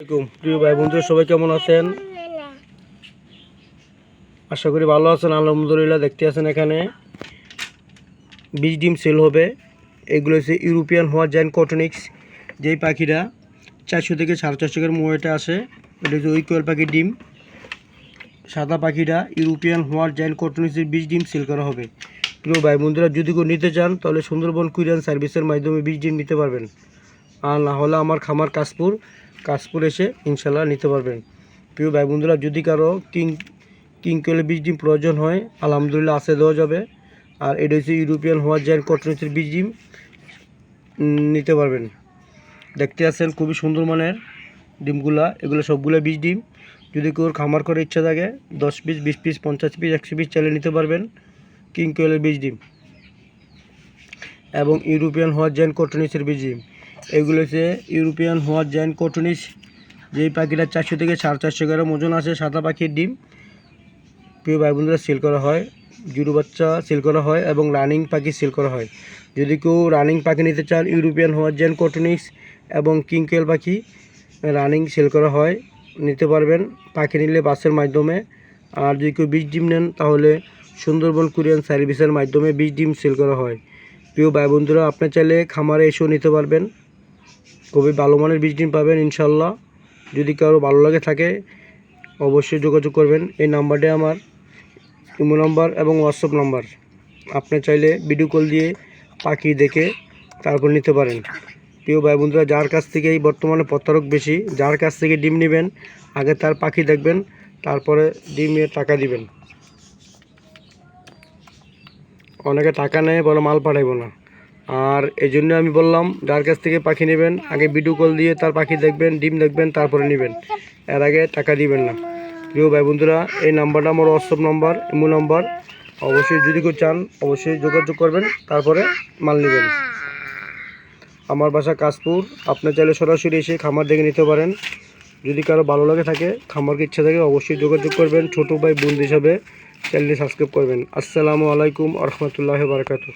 প্রিয় ভাই বন্ধু সবাই কেমন আছেন? আশা করি ভালো আছেন। আলহামদুলিল্লাহ। দেখতে আছেন এখানে বীজ ডিম সেল হবে। এগুলো হচ্ছে ইউরোপিয়ান হোয়াইট জায়ান্ট কটনিক্স, যেই পাখিরা 400 থেকে 450 টাকার মোয়েটা আসে। এটা হচ্ছে ওই কোয়েল পাখির ডিম। সাদা পাখিরা ইউরোপিয়ান হোয়াইট জায়ান্ট কটনিক্সের বীজ ডিম সেল করা হবে। প্রিয় ভাই বন্ধুরা, যদি কেউ নিতে চান তাহলে সুন্দরবন কুরিয়ার সার্ভিসের মাধ্যমে বীজ ডিম নিতে পারবেন, আর না হলে আমার খামার কাশপুর এসে ইনশাল্লাহ নিতে পারবেন। প্রিয় ভাই বন্ধুরা, যদি কারো কিং কোয়েলের বীজ ডিম প্রয়োজন হয় আলহামদুলিল্লাহ আছে, দেওয়া যাবে। আর এটা হচ্ছে ইউরোপিয়ান হোয়াইট জায়ান্ট কটনিক্সের বীজ ডিম, নিতে পারবেন। দেখতে আছেন খুবই সুন্দর মানের ডিমগুলা, এগুলো সবগুলো বীজ ডিম। যদি কেউ খামার করে ইচ্ছা থাকে 10 পিস, 20 পিস, 50 পিস, 100 পিস চাইলে নিতে পারবেন কিং কোয়েলের বীজ ডিম এবং ইউরোপিয়ান হোয়াইট জায়ান্ট কটনিক্সের বীজ ডিম। এগুলো হচ্ছে ইউরোপিয়ান হোয়াইট জায়ান্ট কটনিক্স, যেই পাখিটা 400 থেকে 450 গ্রাম ওজন আছে। সাদা পাখির ডিম প্রিয় ভাই বন্ধুরা সেল করা হয়, জুরু বাচ্চা সেল করা হয় এবং রানিং পাখি সেল করা হয়। যদি কেউ রানিং পাখি নিতে চান ইউরোপিয়ান হোয়াইট জায়ান্ট কটনিক্স এবং কিং কোয়েল পাখি রানিং সেল করা হয়, নিতে পারবেন পাখি নিলে বাসের মাধ্যমে। আর যদি কেউ বীজ ডিম নেন তাহলে সুন্দরবন কুরিয়ার সার্ভিসের মাধ্যমে বীজ ডিম সেল করা হয়। প্রিয় ভাই বন্ধুরা, আপনি চাইলে খামারে এসেও নিতে পারবেন, খুবই ভালো মানের বীজ ডিম পাবেন ইনশাল্লাহ। যদি কারো ভালো লাগে থাকে অবশ্যই যোগাযোগ করবেন। এই নাম্বারটি আমার ইমো নাম্বার এবং হোয়াটসঅ্যাপ নাম্বার। আপনি চাইলে ভিডিও কল দিয়ে পাখি দেখে তারপর নিতে পারেন। প্রিয় ভাই বন্ধুরা, যার কাছ থেকেই বর্তমানে প্রতারক বেশি, যার কাছ থেকে ডিম নেবেন আগে তার পাখি দেখবেন, তারপরে ডিমের টাকা দিবেন। অনেকে টাকা নেয় বলে মাল পাঠাইব না, আর এই জন্য আমি বললাম যার কাছ থেকে পাখি নেবেন আগে ভিডিও কল দিয়ে তার পাখি দেখবেন, ডিম দেখবেন, তারপরে নেবেন, এর আগে টাকা দিবেন না। প্রিয় ভাই বন্ধুরা, এই নাম্বারটা আমার হোয়াটসঅ্যাপ নাম্বার, ইমো নাম্বার। অবশ্যই যদি কেউ চান অবশ্যই যোগাযোগ করবেন, তারপরে মাল নেবেন। আমার বাসা কাশপুর, আপনি চাইলে সরাসরি এসে খামার দেখে নিতে পারেন। যদি কারো ভালো লাগে থাকে, খামারকে ইচ্ছা থাকে, অবশ্যই যোগাযোগ করবেন। ছোটো ভাই বোন হিসাবে চ্যানেলটি সাবস্ক্রাইব করবেন। আসসালামু আলাইকুম ওয়া রাহমাতুল্লাহি ওয়া বারাকাতুহু।